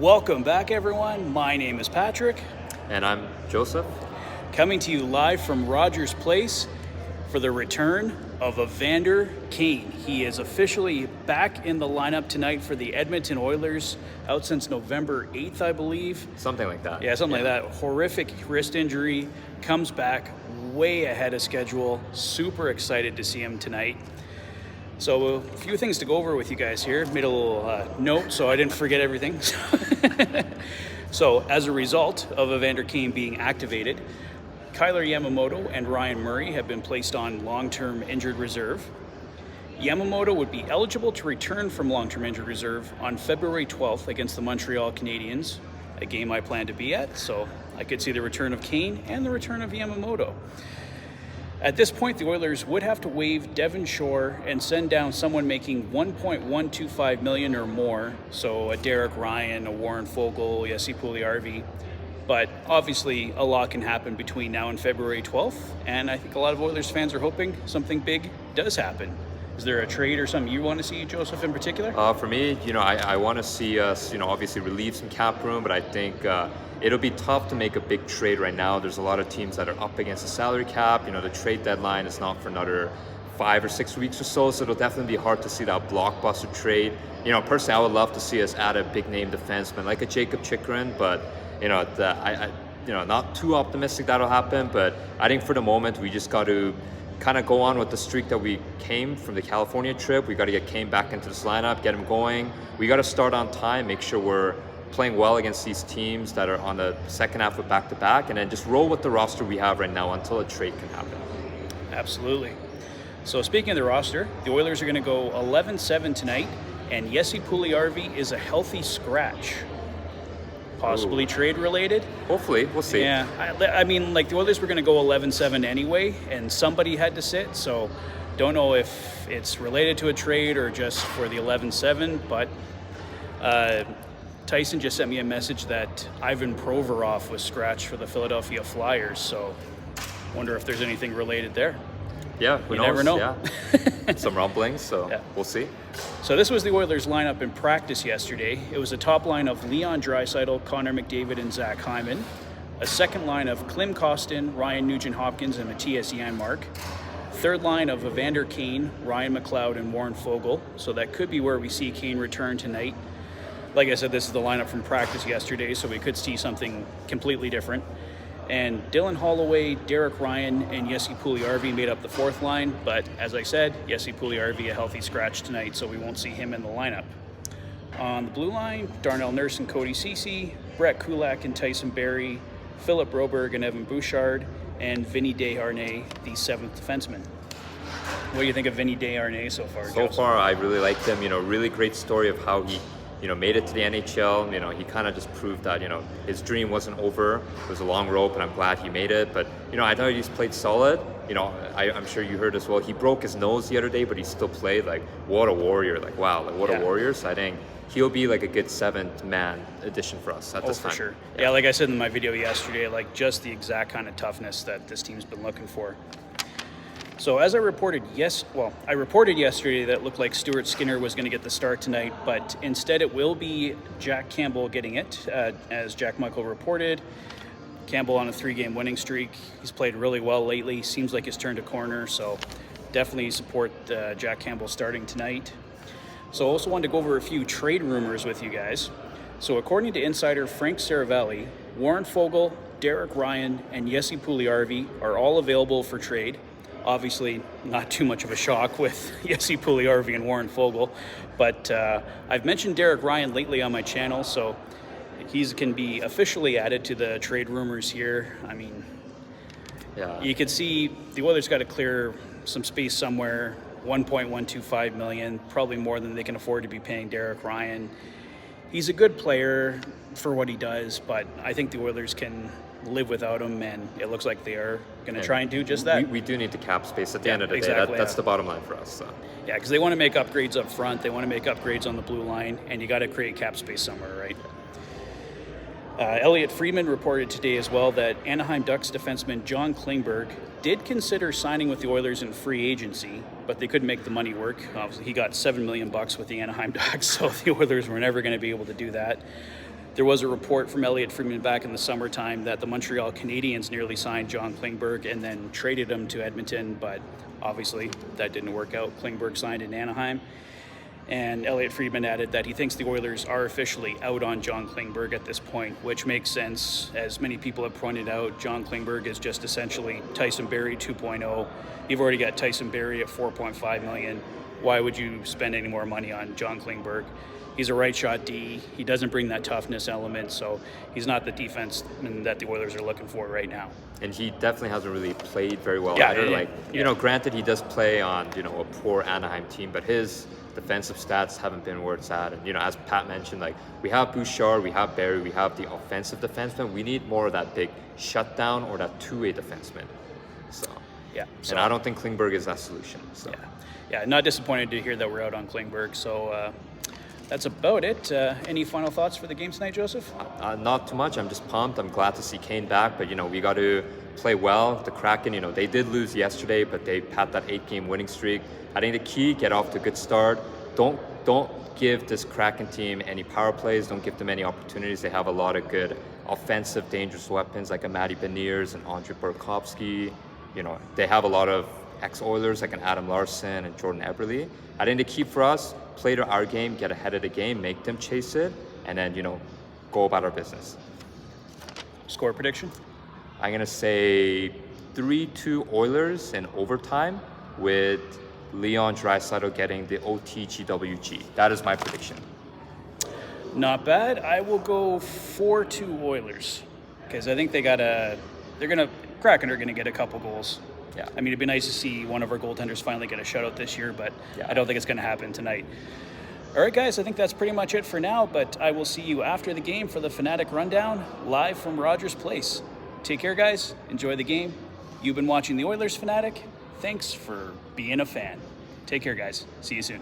Welcome back, everyone. My name is Patrick. And I'm Joseph. Coming to you live from Rogers Place for the return of Evander Kane. He is officially back in the lineup tonight for the Edmonton Oilers, out since November 8th, I believe. Something like that. Yeah, something like that. Horrific wrist injury, comes back way ahead of schedule. Super excited to see him tonight. So a few things to go over with you guys here. Made a little note so I didn't forget everything. So as a result of Evander Kane being activated, Kyler Yamamoto and Ryan Murray have been placed on long-term injured reserve. Yamamoto would be eligible to return from long-term injured reserve on February 12th against the Montreal Canadiens, a game I plan to be at, so I could see the return of Kane and the return of Yamamoto. At this point, the Oilers would have to waive Devon Shore and send down someone making $1.125 million or more, so a Derek Ryan, a Warren Foegele, Jesse Puljujärvi. But obviously, a lot can happen between now and February 12th, and I think a lot of Oilers fans are hoping something big does happen. Is there a trade or something you want to see, Joseph, in particular? For me, I want to see us, obviously relieve some cap room, but I think it'll be tough to make a big trade right now. There's a lot of teams that are up against the salary cap. The trade deadline is not for another 5 or 6 weeks or so it'll definitely be hard to see that blockbuster trade. Personally, I would love to see us add a big name defenseman like a Jacob Chikrin, but not too optimistic that'll happen. But I think for the moment, we just got to kind of go on with the streak that we came from the California trip. We got to get Kane back into this lineup, get him going. We got to start on time, make sure we're playing well against these teams that are on the second half of back-to-back, and then just roll with the roster we have right now until a trade can happen. Absolutely. So speaking of the roster, the Oilers are going to go 11-7 tonight, and Jesse Puljujärvi is a healthy scratch. Possibly trade-related. Hopefully, we'll see. Yeah, I mean, the Oilers were going to go 11-7 anyway, and somebody had to sit, so don't know if it's related to a trade or just for the 11-7, but Tyson just sent me a message that Ivan Provorov was scratched for the Philadelphia Flyers, so wonder if there's anything related there. Yeah, who knows? Never know. Yeah. Some rumblings, so yeah. We'll see. So this was the Oilers lineup in practice yesterday. It was a top line of Leon Draisaitl, Connor McDavid, and Zach Hyman. A second line of Klim Kostin, Ryan Nugent-Hopkins, and Matthias Janmark. Third line of Evander Kane, Ryan McLeod, and Warren Foegele. So that could be where we see Kane return tonight. Like I said, this is the lineup from practice yesterday, so we could see something completely different. And Dylan Holloway, Derek Ryan, and Jesse Puljujärvi made up the fourth line. But as I said, Jesse Puljujärvi a healthy scratch tonight, so we won't see him in the lineup. On the blue line, Darnell Nurse and Cody Ceci, Brett Kulak and Tyson Barrie, Philip Broberg and Evan Bouchard, and Vinny Desharnais, the seventh defenseman. What do you think of Vinny Desharnais so far, So far, I really liked him. Really great story of how he made it to the NHL. He kind of just proved that, his dream wasn't over. It was a long rope, and I'm glad he made it. But, I thought he's played solid. I'm sure you heard as well. He broke his nose the other day, but he still played. What a warrior. Wow, what a warrior. So I think he'll be a good seventh man addition for us at this time. For sure. Yeah, like I said in my video yesterday, just the exact kind of toughness that this team's been looking for. So as I reported yesterday that it looked like Stuart Skinner was going to get the start tonight, but instead it will be Jack Campbell getting it. As Jack Michael reported, Campbell on a 3-game winning streak. He's played really well lately. Seems like he's turned a corner, so definitely support Jack Campbell starting tonight. So I also wanted to go over a few trade rumors with you guys. So according to insider Frank Saravalli, Warren Foegele, Derek Ryan, and Jesse Puljujärvi are all available for trade. Obviously, not too much of a shock with Jesse Puljujärvi and Warren Foegele, but I've mentioned Derek Ryan lately on my channel, so he can be officially added to the trade rumors here. I mean, you could see the Oilers got to clear some space somewhere. $1.125 million, probably more than they can afford to be paying Derek Ryan. He's a good player for what he does, but I think the Oilers can live without him, and it looks like they are going to try and do just that. We do need the cap space at the end of the day. That's the bottom line for us. So. Yeah, because they want to make upgrades up front. They want to make upgrades on the blue line, and you got to create cap space somewhere, right? Elliot Friedman reported today as well that Anaheim Ducks defenseman John Klingberg did consider signing with the Oilers in free agency, but they couldn't make the money work. Obviously, he got $7 million with the Anaheim Ducks, so the Oilers were never going to be able to do that. There was a report from Elliot Friedman back in the summertime that the Montreal Canadiens nearly signed John Klingberg and then traded him to Edmonton, but obviously that didn't work out. Klingberg signed in Anaheim. And Elliot Friedman added that he thinks the Oilers are officially out on John Klingberg at this point, which makes sense. As many people have pointed out, John Klingberg is just essentially Tyson Barrie 2.0. You've already got Tyson Barrie at $4.5 million. Why would you spend any more money on John Klingberg? He's a right shot D. He doesn't bring that toughness element, so he's not the defenseman that the Oilers are looking for right now. And he definitely hasn't really played very well Yeah, either. yeah, Like, yeah. you know, granted he does play on, you know, a poor Anaheim team, but his defensive stats haven't been where it's at. And, you know, as Pat mentioned, like, we have Bouchard, we have Barrie, we have the offensive defenseman. We need more of that big shutdown or that two-way defenseman. So, Yeah. So, and I don't think Klingberg is that solution. So. yeah, not disappointed to hear that we're out on Klingberg. So that's about it. Any final thoughts for the game tonight, Joseph? Not too much. I'm just pumped. I'm glad to see Kane back, but, you know, we got to play well. The Kraken, you know, they did lose yesterday, but they had that 8-game winning streak. I think the key, get off to a good start. Don't give this Kraken team any power plays. Don't give them any opportunities. They have a lot of good offensive, dangerous weapons like a Matty Beniers and Andre Burakovsky. You know, they have a lot of ex-Oilers like an Adam Larson and Jordan Eberle. I think the key for us, play to our game, get ahead of the game, make them chase it, and then, you know, go about our business. Score prediction? I'm going to say 3-2 Oilers in overtime with Leon Draisaitl getting the OTGWG. That is my prediction. Not bad. I will go 4-2 Oilers because I think Kraken are gonna get a couple goals. Yeah. I mean, it'd be nice to see one of our goaltenders finally get a shutout this year, but Yeah. I don't think it's gonna happen tonight. All right, guys, I think that's pretty much it for now, but I will see you after the game for the Fanatic Rundown, live from Rogers Place. Take care, guys. Enjoy the game. You've been watching the Oilers Fanatic. Thanks for being a fan. Take care, guys. See you soon.